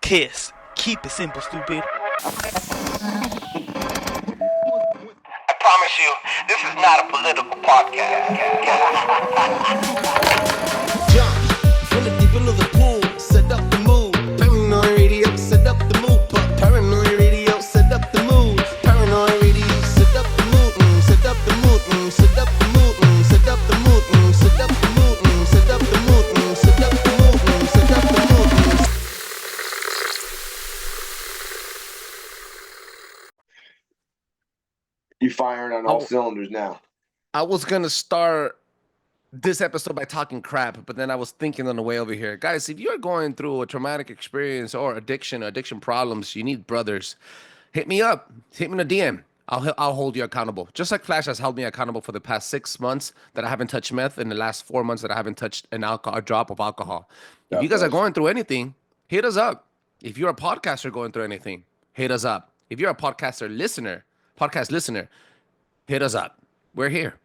Kiss. Keep it simple, stupid. I promise you, this is not a political podcast. Jump, from the deep into the pool, set up the mood. Paranoid radio, set up the mood. Paranoid radio, set up the mood. Paranoid radio, set up the mood. Set up the mood. Set up the mood. Set up the mood. Set up the mood. Set up the mood. Set up the mood. Set up the mood. You firing on all cylinders now. I was gonna start this episode by talking crap, but then I was thinking on the way over here, guys, if you're going through a traumatic experience or addiction problems, you need brothers. Hit me up. Hit me in a DM. I'll hold you accountable. Just like Flash has held me accountable for the past 6 months that I haven't touched meth, and the last 4 months that I haven't touched a drop of alcohol. If you guys are going through anything, hit us up. If you're a podcaster going through anything, hit us up. If you're a podcast listener, hit us up. We're here.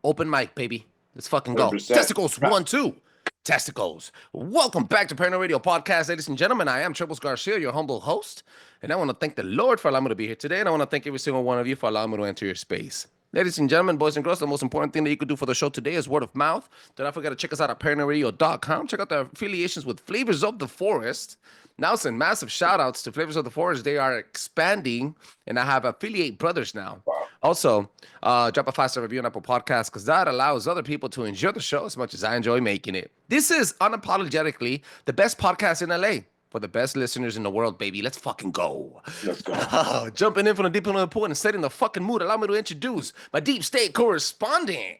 Open mic, baby. Let's fucking go. 100%. Testicles, 1, 2. Testicles. Welcome back to Paranoid Radio Podcast, ladies and gentlemen. I am Trebles Garcia, your humble host, and I want to thank the Lord for allowing me to be here today, and I want to thank every single one of you for allowing me to enter your space. Ladies and gentlemen, boys and girls, the most important thing that you could do for the show today is word of mouth. Do not forget to check us out at paranoidradio.com. Check out the affiliations with Flavors of the Forest. Now, some massive shout outs to Flavors of the Forest. They are expanding, and I have affiliate brothers now. Wow. Also, drop a 5-star review on Apple Podcasts, because that allows other people to enjoy the show as much as I enjoy making it. This is unapologetically the best podcast in LA for the best listeners in the world, baby. Let's fucking go. Let's go. Jumping in from the deep end of the pool and setting the fucking mood. Allow me to introduce my deep state correspondent,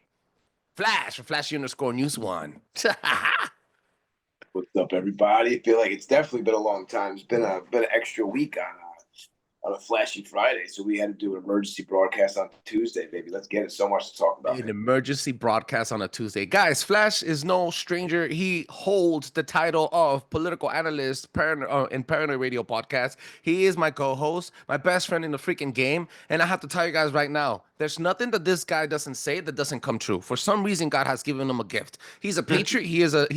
Flash, for Flashy_News1. What's up, everybody? I feel like it's definitely been a long time. It's been an extra week on a flashy Friday, so we had to do an emergency broadcast on Tuesday, baby. Let's get it. So much to talk about. An emergency broadcast on a Tuesday. Guys, Flash is no stranger. He holds the title of political analyst in Paranoid Radio Podcast. He is my co-host, my best friend in the freaking game. And I have to tell you guys right now, there's nothing that this guy doesn't say that doesn't come true. For some reason, God has given him a gift. He's a patriot. He's a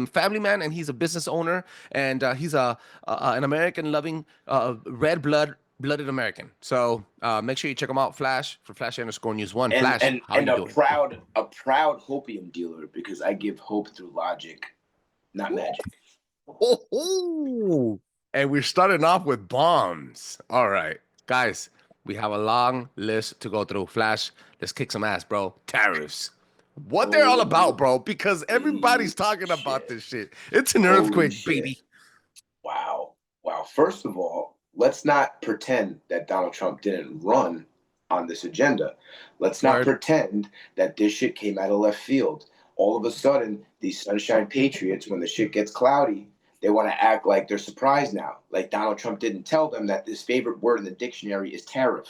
family man, and he's a business owner, and he's an American-loving, red-blooded American. So make sure you check him out, Flash, for Flashy_News1. Flash, and how you doing? a proud hopium dealer, because I give hope through logic, not magic. Oh, and we're starting off with bombs. All right, guys, we have a long list to go through. Flash, let's kick some ass, bro. Tariffs. What they're all about, bro, because everybody's talking about this shit. It's an earthquake, baby. Wow. First of all, let's not pretend that Donald Trump didn't run on this agenda. Let's not pretend that this shit came out of left field. All of a sudden, these sunshine patriots, when the shit gets cloudy, they want to act like they're surprised now. Like Donald Trump didn't tell them that his favorite word in the dictionary is tariff.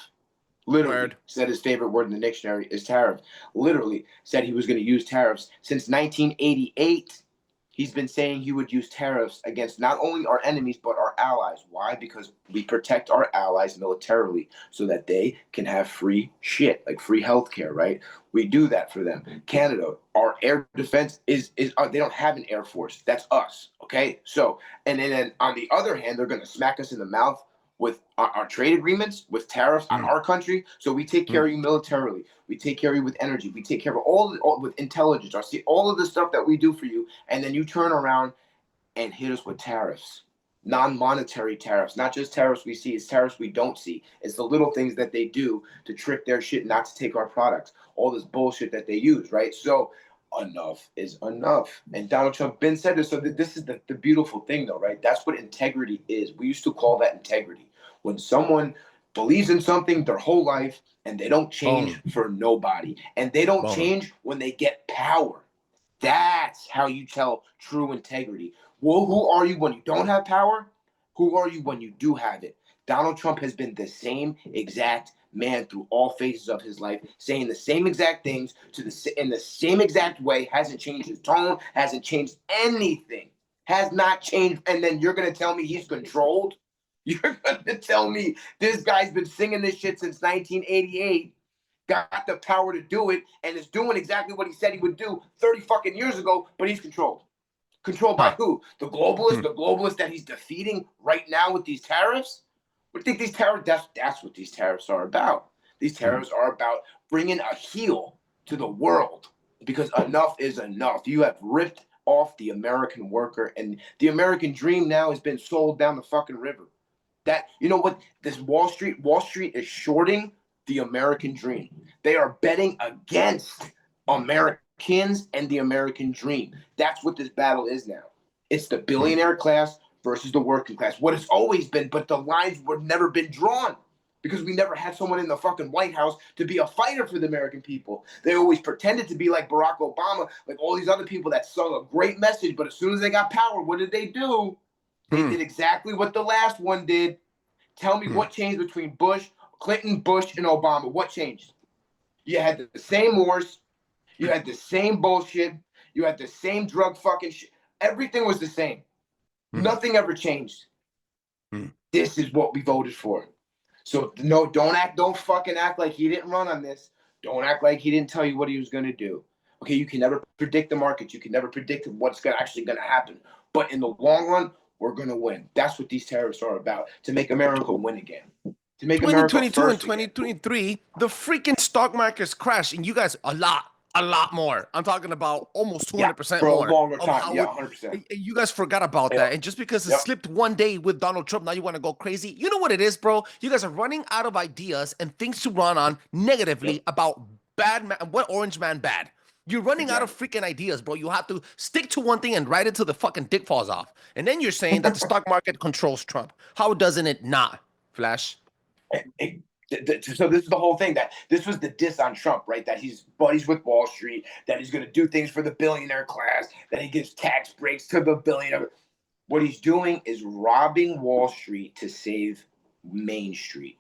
Literally said his favorite word in the dictionary is tariff. Literally said he was going to use tariffs. Since 1988, he's been saying he would use tariffs against not only our enemies, but our allies. Why? Because we protect our allies militarily so that they can have free shit, like free healthcare, right? We do that for them. Canada, our air defense is they don't have an air force. That's us, okay? So, and then on the other hand, they're going to smack us in the mouth with our trade agreements, with tariffs on our country. So we take care of you militarily. We take care of you with energy. We take care of all with intelligence. All of the stuff that we do for you. And then you turn around and hit us with tariffs, non-monetary tariffs, not just tariffs we see. It's tariffs we don't see. It's the little things that they do to trick their shit not to take our products. All this bullshit that they use, right? So enough is enough. And Donald Trump been said this. So this is the beautiful thing, though, right? That's what integrity is. We used to call that integrity. When someone believes in something their whole life and they don't change for nobody, and they don't change when they get power. That's how you tell true integrity. Well, who are you when you don't have power? Who are you when you do have it? Donald Trump has been the same exact man through all phases of his life, saying the same exact things in the same exact way, hasn't changed his tone, hasn't changed anything, has not changed. And then you're going to tell me he's controlled? You're going to tell me this guy's been singing this shit since 1988, got the power to do it, and is doing exactly what he said he would do 30 fucking years ago, but he's controlled. Controlled by who? The globalists? The globalists that he's defeating right now with these tariffs? What do you think these tariffs? That's what these tariffs are about. These tariffs are about bringing a heel to the world because enough is enough. You have ripped off the American worker, and the American dream now has been sold down the fucking river. That, you know what, this Wall Street is shorting the American dream. They are betting against Americans and the American dream. That's what this battle is now. It's the billionaire class versus the working class. What it's always been, but the lines were never been drawn because we never had someone in the fucking White House to be a fighter for the American people. They always pretended to be like Barack Obama, like all these other people that sung a great message, but as soon as they got power, what did they do? They did exactly what the last one did. Tell me what changed between Clinton, Bush, and Obama. What changed? You had the same wars. You had the same bullshit. You had the same drug fucking shit. Everything was the same. Nothing ever changed. This is what we voted for. So no, don't fucking act like he didn't run on this. Don't act like he didn't tell you what he was going to do. Okay, you can never predict the markets. You can never predict what's actually going to happen. But in the long run, we're going to win. That's what these tariffs are about, to make America win again. To make America 2022 first and 2023, the freaking stock market's crashed, and you guys a lot more. I'm talking about almost 200% for a more. longer time. Yeah, 100%. You guys forgot about that. And just because it slipped one day with Donald Trump, now you want to go crazy. You know what it is, bro? You guys are running out of ideas and things to run on negatively about what orange man bad. You're running out of freaking ideas, bro. You have to stick to one thing and ride it till the fucking dick falls off. And then you're saying that the stock market controls Trump. How doesn't it not, Flash? So this is the whole thing, that this was the diss on Trump, right? That he's buddies with Wall Street, that he's going to do things for the billionaire class, that he gives tax breaks to the billionaire. What he's doing is robbing Wall Street to save Main Street.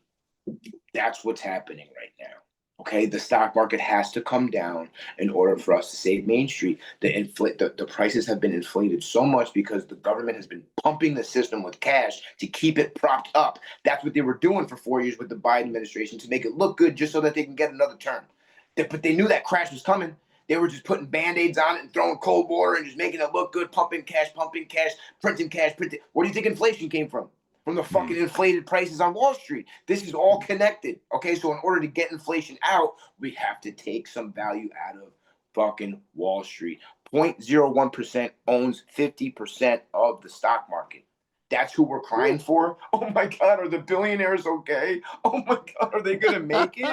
That's what's happening right now. Okay, the stock market has to come down in order for us to save Main Street. The prices have been inflated so much because the government has been pumping the system with cash to keep it propped up. That's what they were doing for 4 years with the Biden administration, to make it look good just so that they can get another term. But they knew that crash was coming. They were just putting Band-Aids on it and throwing cold water and just making it look good, pumping cash, printing cash. Where do you think inflation came from? From the fucking inflated prices on Wall Street. This is all connected. Okay, so in order to get inflation out, we have to take some value out of fucking Wall Street. 0.01% owns 50% of the stock market. That's who we're crying for. Oh my God, are the billionaires okay? Oh my God, are they gonna make it?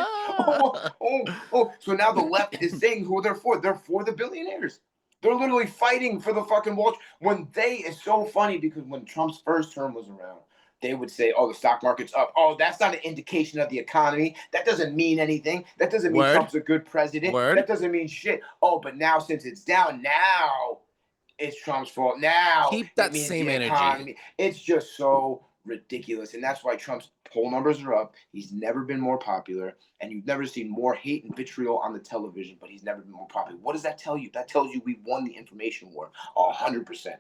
So now the left is saying who they're for. They're for the billionaires. They're literally fighting for the fucking Wall Street. It's so funny because when Trump's first term was around, they would say, oh, the stock market's up. Oh, that's not an indication of the economy. That doesn't mean anything. That doesn't mean Trump's a good president. That doesn't mean shit. Oh, but now since it's down, now it's Trump's fault. Now keep that same energy. It's just so ridiculous. And that's why Trump's poll numbers are up. He's never been more popular. And you've never seen more hate and vitriol on the television, but he's never been more popular. What does that tell you? That tells you we won the information war 100%.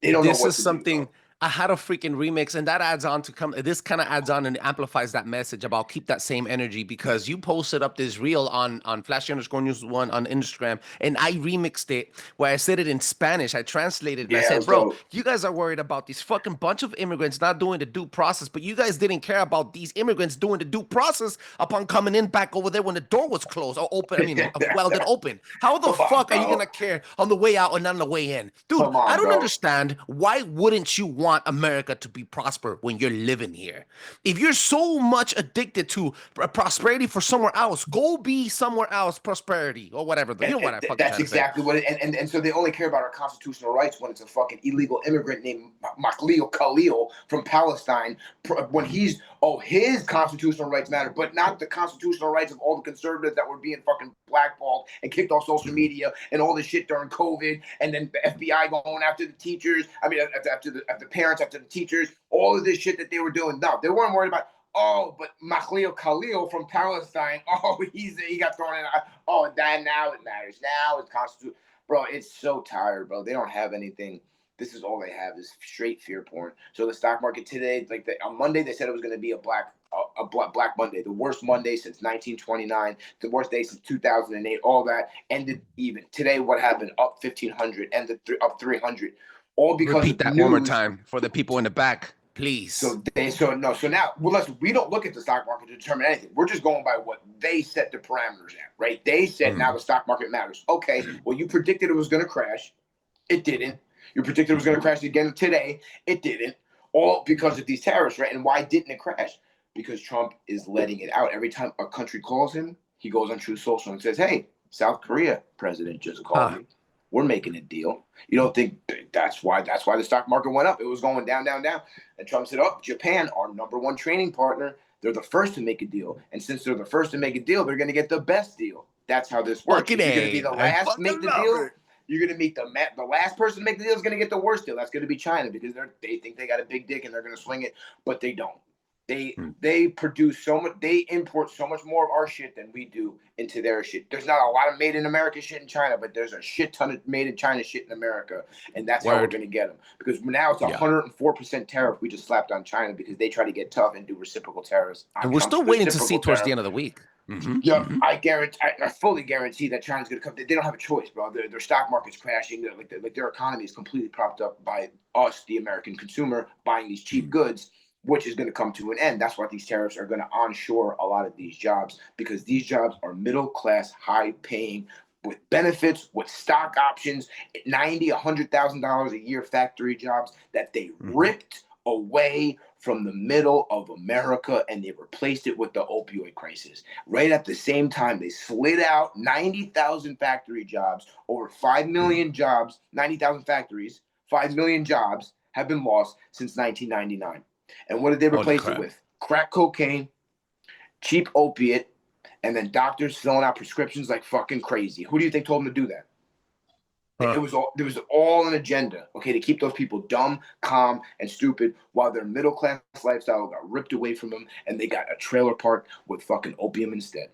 They don't know what to do. This is something I had a freaking remix, and that adds on to this kind of adds on and amplifies that message about keep that same energy, because you posted up this reel on Flashy_News1 on Instagram, and I remixed it where I said it in Spanish. I translated it. I said, bro, you guys are worried about these fucking bunch of immigrants not doing the due process, but you guys didn't care about these immigrants doing the due process upon coming in back over there when the door was closed or open. I mean, welded open. How the fuck are you gonna care on the way out and on the way in? Dude, I don't understand. Why wouldn't you want America to be prosper when you're living here? If you're so much addicted to prosperity for somewhere else, go be somewhere else prosperity or whatever. You know what I fucking That's exactly what it, and so they only care about our constitutional rights when it's a fucking illegal immigrant named Makhlil Khalil from Palestine, when his constitutional rights matter, but not the constitutional rights of all the conservatives that were being fucking blackballed and kicked off social media and all this shit during COVID, and then the FBI going after the teachers, after the parents, after the teachers, all of this shit that they were doing. No, they weren't worried about, oh, but Makhlil Khalil from Palestine, he got thrown in. Oh, that now it matters. Now it's constitutional. Bro, it's so tired, bro. They don't have anything This is all they have is straight fear porn. So the stock market today, on Monday, they said it was going to be a Black Monday, the worst Monday since 1929, the worst day since 2008. All that ended even. Today, what happened? Up 1,500, ended up 300. All because Repeat of that news. one more time for the people in the back, please. So now, well, listen, we don't look at the stock market to determine anything. We're just going by what they set the parameters at, right? They said now the stock market matters. Okay, well, you predicted it was going to crash. It didn't. You predicted it was going to crash again today. It didn't. All because of these tariffs, right? And why didn't it crash? Because Trump is letting it out. Every time a country calls him, he goes on True Social and says, hey, South Korea president just called me. We're making a deal. You don't think that's why the stock market went up? It was going down, down, down. And Trump said, oh, Japan, our #1 trading partner, they're the first to make a deal. And since they're the first to make a deal, they're going to get the best deal. That's how this works. If you're going to be the last to make the deal, you're going to meet the last person to make the deal is going to get the worst deal. That's going to be China because they think they got a big dick and they're going to swing it, but they don't. They produce so much. They import so much more of our shit than we do into their shit. There's not a lot of made in America shit in China, but there's a shit ton of made in China shit in America, and that's how we're going to get them. Because now it's 104% tariff we just slapped on China because they try to get tough and do reciprocal tariffs. And we're still waiting to see towards the end of the week. I fully guarantee that China's going to come. They don't have a choice, bro. Their stock market's crashing. Their economy is completely propped up by us, the American consumer, buying these cheap goods, which is going to come to an end. That's why these tariffs are going to onshore a lot of these jobs, because these jobs are middle class, high paying, with benefits, with stock options, $90,000, $100,000 a year factory jobs that they ripped away from the middle of America, and they replaced it with the opioid crisis. Right at the same time, they slid out 90,000 factory jobs, over 5 million jobs, 90,000 factories, 5 million jobs have been lost since 1999. And what did they replace it with? Crack cocaine, cheap opiate, and then doctors filling out prescriptions like fucking crazy. Who do you think told them to do that? There was all an agenda, okay, to keep those people dumb, calm, and stupid while their middle class lifestyle got ripped away from them, and they got a trailer park with fucking opium instead.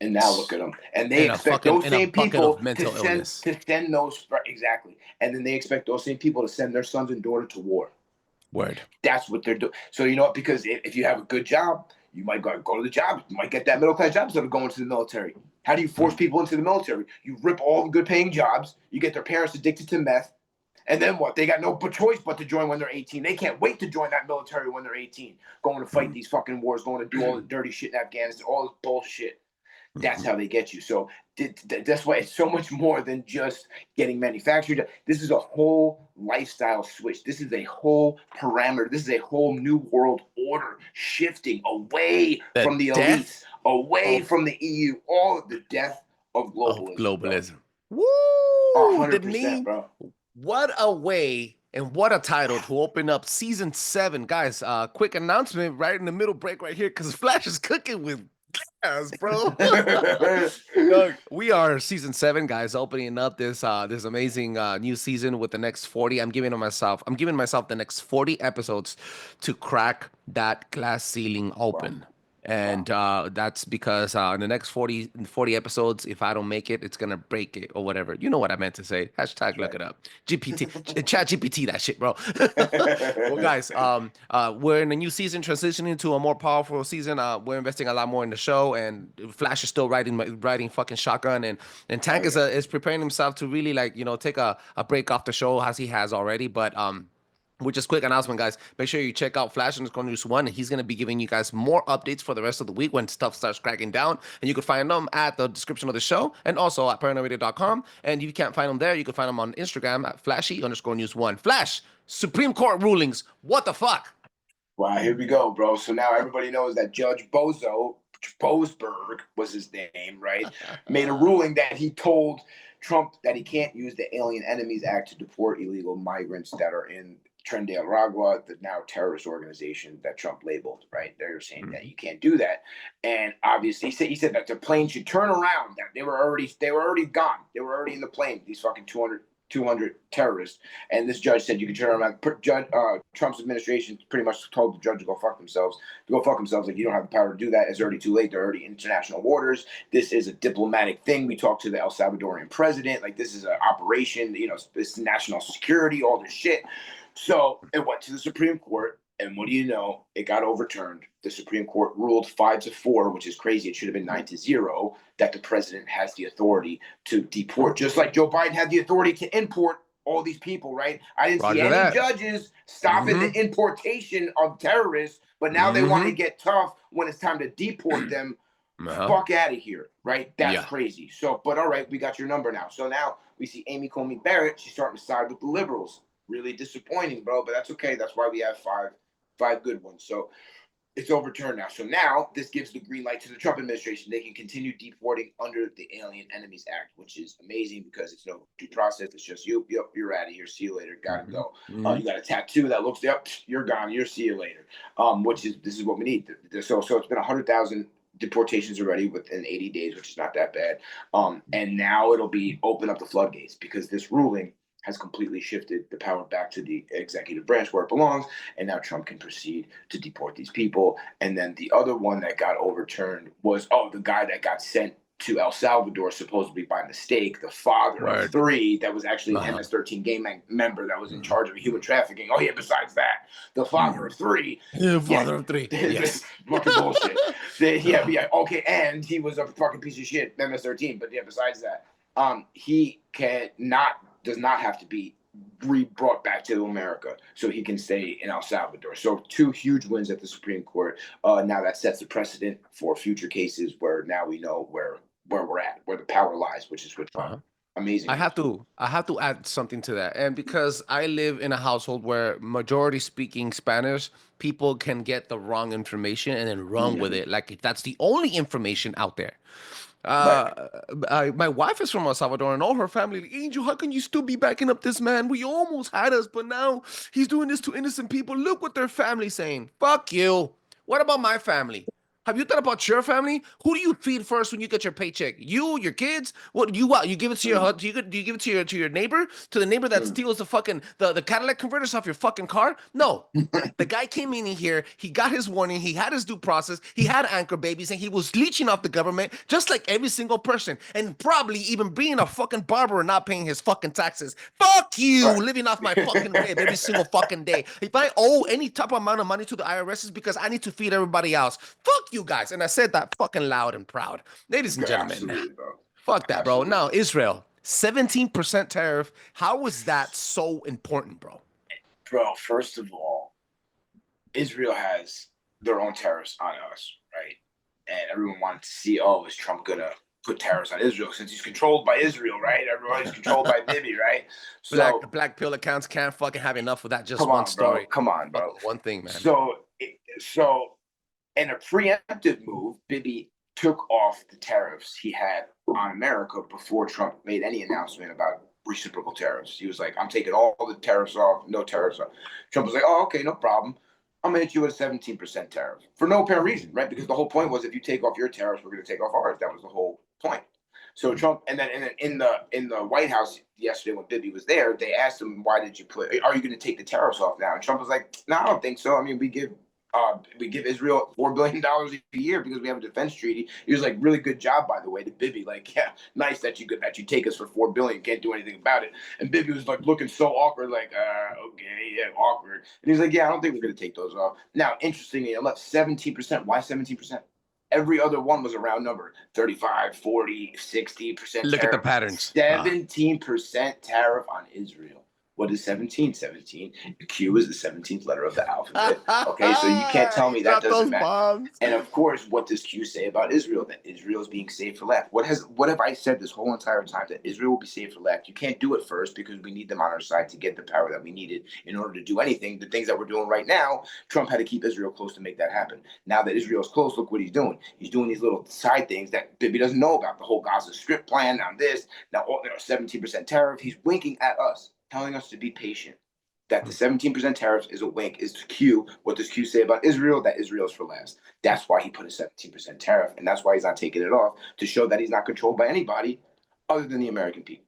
And now look at them. And they expect those same people to send those, exactly. And then they expect those same people to send their sons and daughter to war. Word. That's what they're doing. So you know what? Because if you have a good job, you might go to the job. You might get that middle class job instead of going to the military. How do you force people into the military? You rip all the good paying jobs. You get their parents addicted to meth. And then what? They got no choice but to join when they're 18. They can't wait to join that military when they're 18. Going to fight these fucking wars, going to do all the dirty shit in Afghanistan, all this bullshit. That's how they get you. So that's why it's so much more than just getting manufactured. This is a whole lifestyle switch. This is a whole parameter. This is a whole new world order shifting away from the elites, away from the EU. All of the death of globalism. Woo! 100%, bro. What a way and what a title to open up season 7. Guys, quick announcement right in the middle break right here, because Flash is cooking with gas, bro. Look, we are season 7, guys, opening up this amazing new season with the next 40. I'm giving myself the next 40 episodes to crack that glass ceiling open. Wow. And that's because in the next 40 episodes, if I don't make it, it's going to break it or whatever. You know what I meant to say. Hashtag look it up. GPT, chat GPT that shit, bro. Well, guys, we're in a new season, transitioning to a more powerful season. We're investing a lot more in the show, and Flash is still riding fucking shotgun, and Tank is preparing himself to really, like, you know, take a break off the show as he has already. But which is quick announcement, guys. Make sure you check out Flash_News 1. He's going to be giving you guys more updates for the rest of the week when stuff starts cracking down. And you can find them at the description of the show and also at paranoidradio.com. And if you can't find them there, you can find them on Instagram at Flashy_News1. Flash, Supreme Court rulings. What the fuck? Wow, here we go, bro. So now everybody knows that Judge Boasberg was his name, right? Made a ruling that he told Trump that he can't use the Alien Enemies Act to deport illegal migrants that are in Tren de Aragua, the now terrorist organization that Trump labeled, right? They're saying that you can't do that. And obviously he said that the plane should turn around, that they were already gone. They were already in the plane, these fucking 200 200 terrorists. And this judge said you can turn around. Trump's administration pretty much told the judge to go fuck themselves. Like, you don't have the power to do that. It's already too late. They're already international waters. This is a diplomatic thing. We talked to the El Salvadorian president. Like, this is an operation, it's national security, all this shit. So it went to the Supreme Court. And what do you know? It got overturned. The Supreme Court ruled 5-4, which is crazy. It should have been 9-0, that the president has the authority to deport, just like Joe Biden had the authority to import all these people, right? I didn't see any judges stopping the importation of terrorists, but now they want to get tough when it's time to deport them. Fuck out of here, right? That's crazy. So, but all right, we got your number now. So now we see Amy Coney Barrett. She's starting to side with the liberals. Really disappointing, bro, but that's okay. That's why we have five good ones. So it's overturned now. So now this gives the green light to the Trump administration. They can continue deporting under the Alien Enemies Act, which is amazing because it's no due process. It's just you're out of here. See you later. Gotta go. You got a tattoo that looks up. You're gone. See you later. This is what we need. So it's been 100,000 deportations already within 80 days, which is not that bad. And now it'll be open up the floodgates because this ruling has completely shifted the power back to the executive branch where it belongs, and now Trump can proceed to deport these people. And then the other one that got overturned was, the guy that got sent to El Salvador supposedly by mistake, the father of 3 that was actually an MS-13 gang member that was in charge of human trafficking. Oh yeah, besides that, the father of 3. Father of 3. Yes. Fucking bullshit. Okay, and he was a fucking piece of shit, MS-13, but besides that, he does not have to be brought back to America, so he can stay in El Salvador. So 2 huge wins at the Supreme Court. Now that sets the precedent for future cases where now we know where we're at, where the power lies, which is what's amazing. I have to add something to that, and because I live in a household where majority speaking Spanish, people can get the wrong information and then run with it, like if that's the only information out there. My wife is from El Salvador, and all her family, like, Angel, how can you still be backing up this man? We almost had us, but now he's doing this to innocent people. Look what their family's saying. Fuck you. What about my family? Have you thought about your family? Who do you feed first when you get your paycheck? You, your kids? What you give it to your do you give it to your neighbor? To the neighbor that steals the fucking the Cadillac converters off your fucking car? No. The guy came in here, he got his warning, he had his due process, he had anchor babies, and he was leeching off the government just like every single person, and probably even being a fucking barber and not paying his fucking taxes. Fuck you, living off my fucking rib every single fucking day. If I owe any type of amount of money to the IRS, it's because I need to feed everybody else. Fuck you guys. And I said that fucking loud and proud. Ladies and gentlemen, fuck that, bro. Now, Israel, 17% tariff. How is that so important, bro? Bro, first of all, Israel has their own tariffs on us, right? And everyone wanted to see, is Trump going to put tariffs on Israel since he's controlled by Israel, right? Everybody's controlled by Bibi, right? So black pill accounts can't fucking have enough of that just one story. Come on, bro. One thing, man. So in a preemptive move, Bibi took off the tariffs he had on America before Trump made any announcement about reciprocal tariffs. He was like, I'm taking all the tariffs off, no tariffs off. Trump was like, okay, no problem. I'm going to hit you with a 17% tariff for no apparent reason, right? Because the whole point was if you take off your tariffs, we're going to take off ours. That was the whole point. So Trump, and then in the White House yesterday when Bibi was there, they asked him, are you going to take the tariffs off now? And Trump was like, no, I don't think so. I mean, we give Israel $4 billion a year because we have a defense treaty. He was like, really good job, by the way, to Bibi. Like, yeah, nice that you take us for $4 billion. Can't do anything about it. And Bibi was like looking so awkward, like, okay, yeah, awkward. And he's like, yeah, I don't think we're gonna take those off. Now, interestingly, it left 17%. Why 17%? Every other one was a round number, 35, 40, 60%. Look at the patterns. 17% tariff on Israel. What is 17? 17. Q is the 17th letter of the alphabet. Okay, so you can't tell me that doesn't matter. Bombs. And of course, what does Q say about Israel? That Israel is being saved for left. What have I said this whole entire time? That Israel will be saved for left. You can't do it first because we need them on our side to get the power that we needed in order to do anything. The things that we're doing right now, Trump had to keep Israel close to make that happen. Now that Israel's close, look what he's doing. He's doing these little side things that Bibi doesn't know about. The whole Gaza Strip plan, now this, now 17% tariff. He's winking at us, telling us to be patient, that the 17% tariffs is a wink, is to Q. What does Q say about Israel? That Israel's for last. That's why he put a 17% tariff, and that's why he's not taking it off, to show that he's not controlled by anybody other than the American people.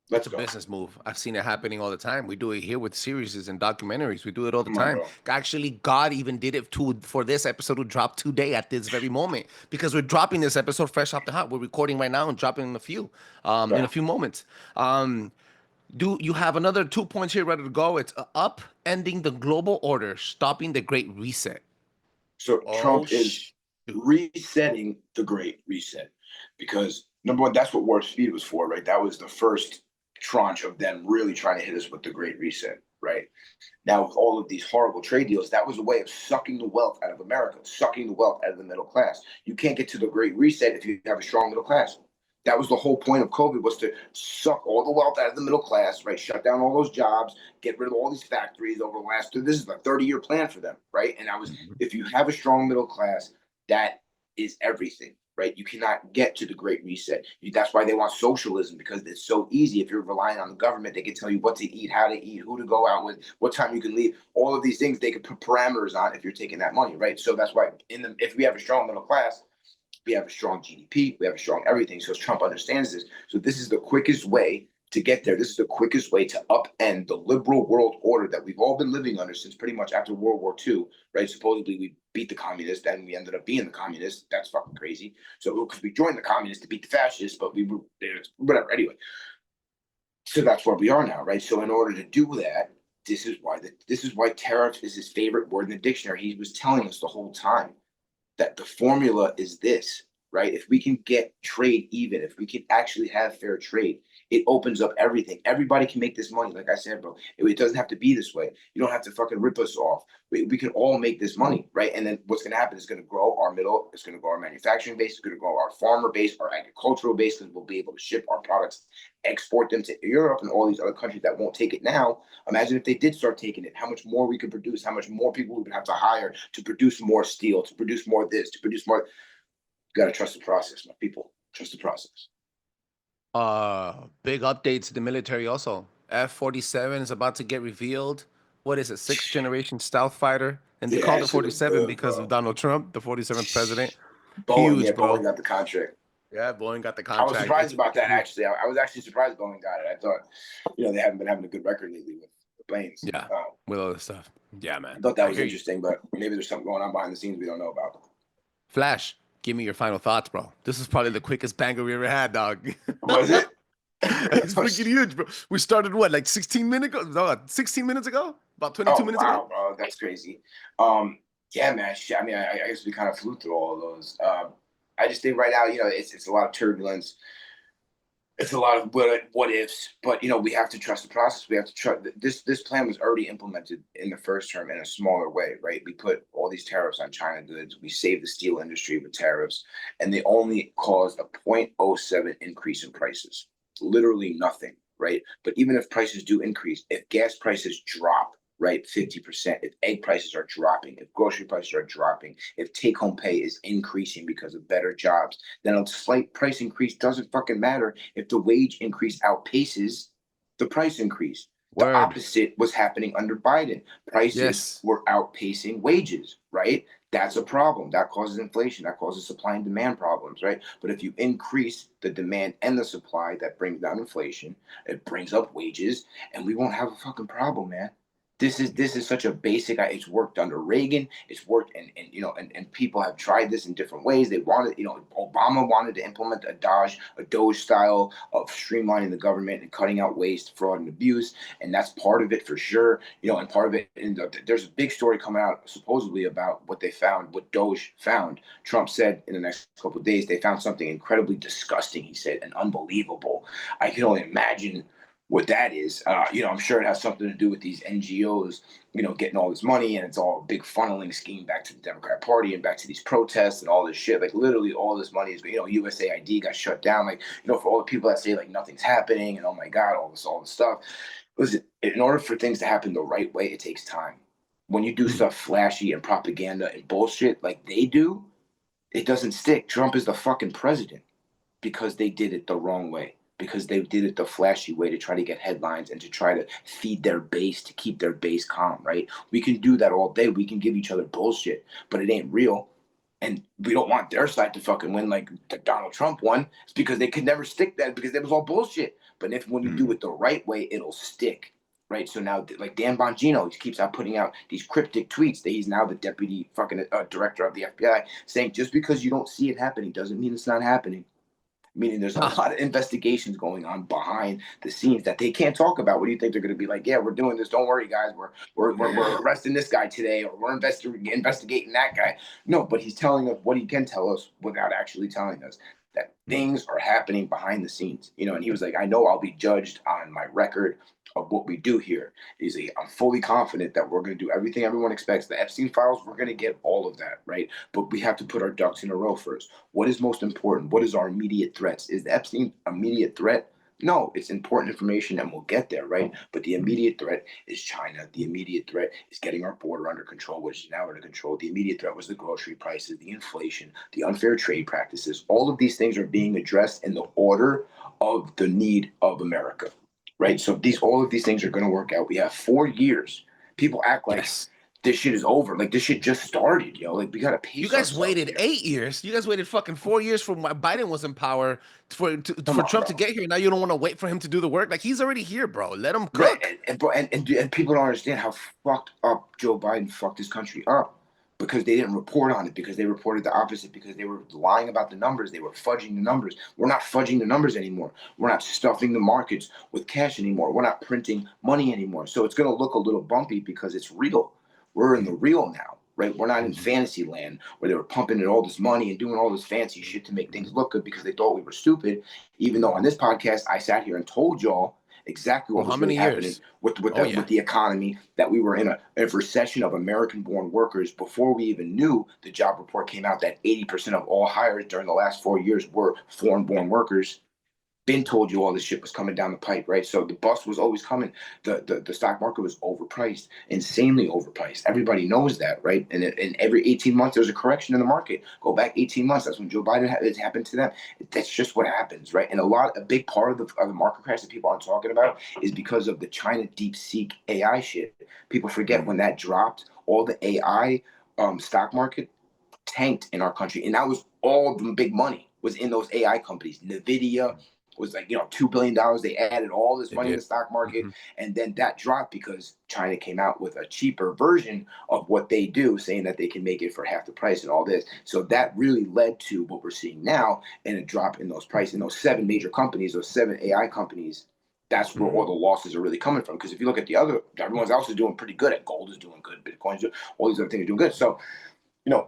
Let's It's a go. business move. I've seen it happening all the time. We do it here with series and documentaries. We do it all the Come on, time. bro. Actually, God even did it for this episode to drop today at this very moment because we're dropping this episode fresh off the hot. We're recording right now and dropping in a few moments. Do you have another 2 points here ready to go? It's upending the global order, stopping the Great Reset. So Oh, Trump is shoot. resetting the Great Reset because number one, that's what Warp Speed was for, right? That was the first tranche of them really trying to hit us with the Great Reset, right? Now, with all of these horrible trade deals, that was a way of sucking the wealth out of America, sucking the wealth out of the middle class. You can't get to the Great Reset if you have a strong middle class. That was the whole point of COVID, was to suck all the wealth out of the middle class, right? Shut down all those jobs, get rid of all these factories over the last, this is a 30-year plan for them, right? And if you have a strong middle class, that is everything, right? You cannot get to the Great Reset. That's why they want socialism, because it's so easy. If you're relying on the government, they can tell you what to eat, how to eat, who to go out with, what time you can leave. All of these things they can put parameters on if you're taking that money, right? So that's why if we have a strong middle class, we have a strong GDP, we have a strong everything. So Trump understands this. So this is the quickest way to get there. This is the quickest way to upend the liberal world order that we've all been living under since pretty much after World War II, right? Supposedly we beat the communists, then we ended up being the communists. That's fucking crazy. So because we joined the communists to beat the fascists, but we were whatever. Anyway, so that's where we are now, right? So in order to do that, this is why tariff is his favorite word in the dictionary. He was telling us the whole time that the formula is this, right? If we can get trade even, if we can actually have fair trade, it opens up everything. Everybody can make this money. Like I said, bro, it doesn't have to be this way. You don't have to fucking rip us off. We can all make this money, right? And then what's going to happen is going to grow our middle, it's going to grow our manufacturing base, it's going to grow our farmer base, our agricultural base, because we'll be able to ship our products, export them to Europe and all these other countries that won't take it now. Imagine if they did start taking it, how much more we could produce, how much more people we would have to hire to produce more steel, to produce more of this, to produce more. You got to trust the process, my people. Trust the process. Big update to the military also. F-47 is about to get revealed. What is it? Sixth generation stealth fighter. And they Yeah, called that it shit look 47 good, because bro. of Donald Trump, the 47th president. Boeing, yeah, Huge, Boeing bro. got the contract. Yeah, Boeing got the I was contract. surprised about It's that, huge. actually. I was actually surprised Boeing got it. I thought, they haven't been having a good record lately with the planes. Yeah, with all this stuff. Yeah, man. I thought that I was hear you. interesting, but maybe there's something going on behind the scenes we don't know about. Flash, give me your final thoughts, bro. This is probably the quickest banger we ever had, dog. Was it? It's freaking huge, bro. We started what, like 16 minutes ago? No, 16 minutes ago? About 22 Oh, minutes wow, ago? bro. That's crazy. Yeah, man. I mean, I guess we kind of flew through all of those. I just think right now, it's a lot of turbulence. It's a lot of what ifs, but we have to trust the process. We have to trust this plan was already implemented in the first term in a smaller way, right? We put all these tariffs on China goods. We saved the steel industry with tariffs, and they only caused a 0.07 increase in prices. Literally nothing, right? But even if prices do increase, if gas prices drop, right, 50%, if egg prices are dropping, if grocery prices are dropping, if take-home pay is increasing because of better jobs, then a slight price increase doesn't fucking matter if the wage increase outpaces the price increase. The Word. opposite was happening under Biden. Prices Yes. were outpacing wages, right? That's a problem. That causes inflation. That causes supply and demand problems, right? But if you increase the demand and the supply, that brings down inflation. It brings up wages, and we won't have a fucking problem, man. This is such a basic. It's worked under Reagan. It's worked, and people have tried this in different ways. They wanted, Obama wanted to implement a Doge style of streamlining the government and cutting out waste, fraud, and abuse, and that's part of it for sure. And part of it. And there's a big story coming out supposedly about what they found, what Doge found. Trump said in the next couple of days they found something incredibly disgusting. He said, and unbelievable. I can only imagine what that is. I'm sure it has something to do with these NGOs, getting all this money, and it's all a big funneling scheme back to the Democrat Party and back to these protests and all this shit. Like literally all this money is, USAID got shut down. Like, for all the people that say like nothing's happening and oh my God, all this stuff. Listen, in order for things to happen the right way, it takes time. When you do stuff flashy and propaganda and bullshit like they do, it doesn't stick. Trump is the fucking president because they did it the wrong way, because they did it the flashy way to try to get headlines and to try to feed their base, to keep their base calm, right? We can do that all day. We can give each other bullshit, but it ain't real. And we don't want their side to fucking win like Donald Trump won. It's because they could never stick that because it was all bullshit. But when you do it the right way, it'll stick. Right. So now, like Dan Bongino, he keeps putting out these cryptic tweets that he's now the deputy fucking director of the FBI, saying just because you don't see it happening doesn't mean it's not happening. Meaning there's a lot of investigations going on behind the scenes that they can't talk about. What do you think they're going to be like? Yeah, we're doing this. Don't worry, guys. We're arresting this guy today, or we're investigating that guy. No, but he's telling us what he can tell us without actually telling us that things are happening behind the scenes. And he was like, I know I'll be judged on my record of what we do here. He's like, I'm fully confident that we're going to do everything everyone expects. The Epstein files, we're going to get all of that, right? But we have to put our ducks in a row first. What is most important? What is our immediate threats? Is the Epstein immediate threat? No, it's important information and we'll get there, right? But the immediate threat is China. The immediate threat is getting our border under control, which is now under control. The immediate threat was the grocery prices, the inflation, the unfair trade practices. All of these things are being addressed in the order of the need of America, right? So all of these things are going to work out. We have 4 years. People act like this shit is over. Like this shit just started, Like we got to pace. You guys waited 8 years. You guys waited fucking 4 years from when Biden was in power for Trump to get here. Now you don't want to wait for him to do the work. Like he's already here, bro. Let him cook. Right. And people don't understand how fucked up Joe Biden fucked this country up. Because they didn't report on it, because they reported the opposite, because they were lying about the numbers. They were fudging the numbers. We're not fudging the numbers anymore. We're not stuffing the markets with cash anymore. We're not printing money anymore. So it's going to look a little bumpy because it's real. We're in the real now, right? We're not in fantasy land where they were pumping in all this money and doing all this fancy shit to make things look good because they thought we were stupid. Even though on this podcast, I sat here and told y'all exactly what was really happening with the economy, that we were in a recession of American-born workers before we even knew the job report came out that 80% of all hires during the last 4 years were foreign-born workers. Been told you all this shit was coming down the pipe, right? So the bust was always coming. The stock market was overpriced, insanely overpriced. Everybody knows that, right? And every 18 months, there's a correction in the market. Go back 18 months. That's when Joe Biden it happened to them. That's just what happens, right? And a big part of the market crash that people aren't talking about is because of the China DeepSeek AI shit. People forget when that dropped, all the AI stock market tanked in our country. And that was all the big money was in those AI companies. NVIDIA was like, $2 billion. They added all this money in the stock market. And then that dropped because China came out with a cheaper version of what they do, saying that they can make it for half the price and all this. So that really led to what we're seeing now in a drop in those prices. In those 7 major companies, those 7 AI companies, that's where all the losses are really coming from. Because if you look at the other, everyone else is doing pretty good. Gold is doing good. Bitcoin's doing, all these other things are doing good. So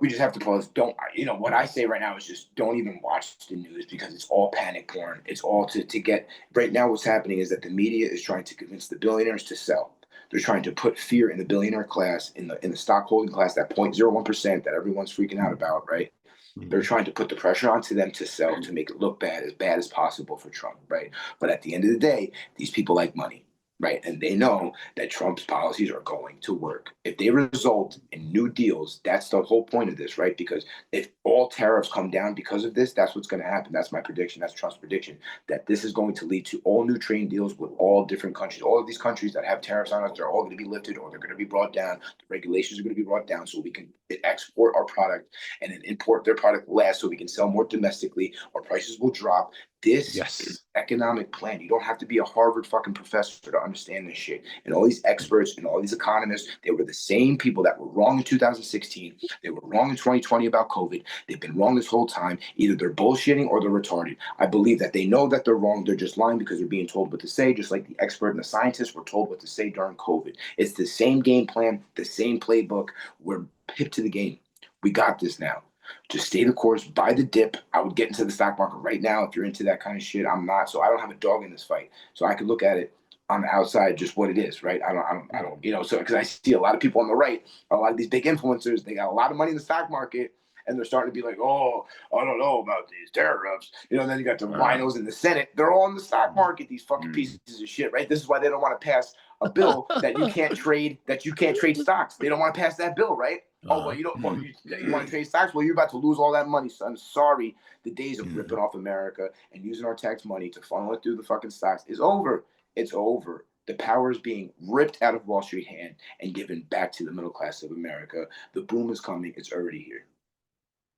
we just have to pause. What I say right now is just don't even watch the news because it's all panic porn. It's all to get, right now what's happening is that the media is trying to convince the billionaires to sell. They're trying to put fear in the billionaire class, in the stock holding class, that 0.01% that everyone's freaking out about, right? They're trying to put the pressure onto them to sell, to make it look bad as possible for Trump, right? But at the end of the day, these people like money. Right. And they know that Trump's policies are going to work. If they result in new deals, that's the whole point of this, right? Because if all tariffs come down because of this, that's what's going to happen. That's my prediction. That's Trump's prediction, that this is going to lead to all new trade deals with all different countries. All of these countries that have tariffs on us, they're all going to be lifted or they're going to be brought down. The regulations are going to be brought down so we can export our product and then import their product less so we can sell more domestically. Our prices will drop. This is economic plan. You don't have to be a Harvard fucking professor to understand this shit. And all these experts and all these economists, they were the same people that were wrong in 2016. They were wrong in 2020 about COVID. They've been wrong this whole time. Either they're bullshitting or they're retarded. I believe that they know that they're wrong. They're just lying because they're being told what to say, just like the expert and the scientists were told what to say during COVID. It's the same game plan, the same playbook. We're hip to the game. We got this now. Just stay the course, buy the dip. I would get into the stock market right now if you're into that kind of shit. I'm not, so I don't have a dog in this fight. So I could look at it on the outside, just what it is, right? I don't, so because I see a lot of people on the right, a lot of these big influencers, they got a lot of money in the stock market, and they're starting to be like, oh, I don't know about these tariffs. Then you got the rhinos in the Senate. They're all in the stock market, these fucking pieces of shit, right? This is why they don't want to pass a bill that you can't trade stocks. They don't want to pass that bill, right? Oh, well, you don't. Well, you want to trade stocks? Well, you're about to lose all that money, son. Sorry, the days of ripping off America and using our tax money to funnel it through the fucking stocks is over. It's over. The power is being ripped out of Wall Street hand and given back to the middle class of America. The boom is coming. It's already here.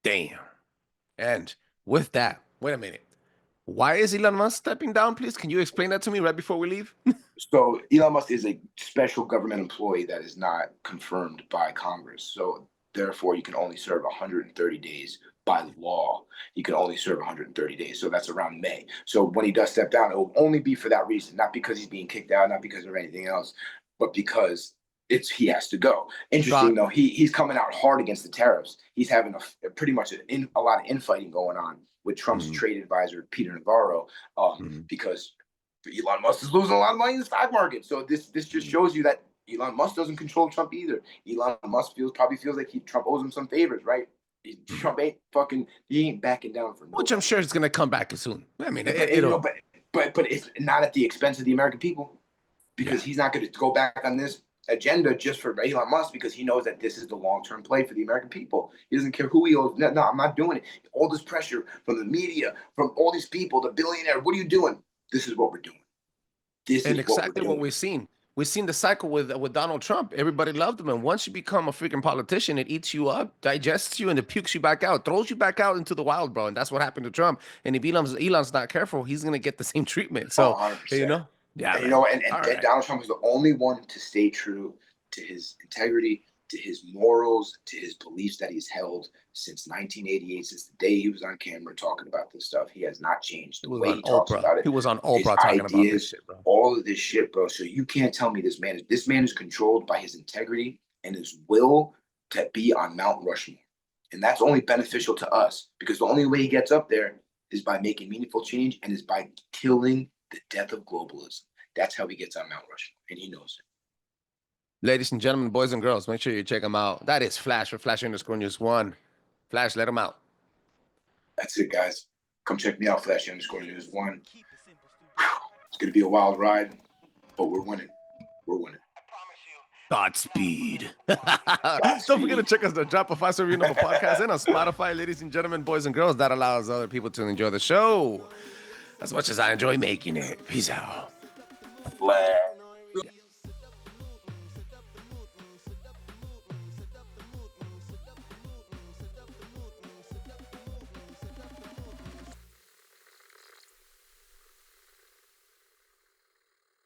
Damn. And with that, wait a minute. Why is Elon Musk stepping down, please? Can you explain that to me right before we leave? So Elon Musk is a special government employee that is not confirmed by Congress. So therefore, you can only serve 130 days by law. You can only serve 130 days. So that's around May. So when he does step down, it will only be for that reason, not because he's being kicked out, not because of anything else, but because he has to go. Interesting though, he's coming out hard against the tariffs. He's having pretty much a lot of infighting going on with Trump's trade advisor Peter Navarro, because Elon Musk is losing a lot of money in the stock market. So this just shows you that Elon Musk doesn't control Trump either. Elon Musk probably feels like Trump owes him some favors, right? Trump he ain't backing down for which I'm sure is gonna come back soon. I mean, but it's not at the expense of the American people, because he's not going to go back on this agenda just for Elon Musk, because he knows that this is the long-term play for the American people. He doesn't care who he owes. No, I'm not doing it. All this pressure from the media, from all these people, the billionaire. What are you doing? This is what we're doing. This is exactly what we've seen. We've seen the cycle with Donald Trump. Everybody loved him, and once you become a freaking politician, it eats you up, digests you, and it pukes you back out, throws you back out into the wild, bro. And that's what happened to Trump. And if Elon's not careful, he's gonna get the same treatment. So 100%. you know, yeah, and, and Donald Trump is the only one to stay true to his integrity, to his morals, to his beliefs that he's held since 1988, since the day he was on camera talking about this stuff. He has not changed the way he talks about it. He was on Oprah talking about this shit, bro. All of this shit, bro. So you can't tell me this man is controlled by his integrity and his will to be on Mount Rushmore. And that's only beneficial to us, because the only way he gets up there is by making meaningful change, and is by killing the death of globalism. That's how he gets on Mount Rushmore, and he knows it. Ladies and gentlemen, boys and girls, make sure you check him out. That is Flash for Flash_News1. Flash, let him out. That's it, guys. Come check me out, Flash_News1. It's going to be a wild ride, but we're winning. We're winning. Godspeed. Don't forget to check us, the Drop a 5-star review of the podcast, and on Spotify, ladies and gentlemen, boys and girls. That allows other people to enjoy the show as much as I enjoy making it. Peace out. Flash.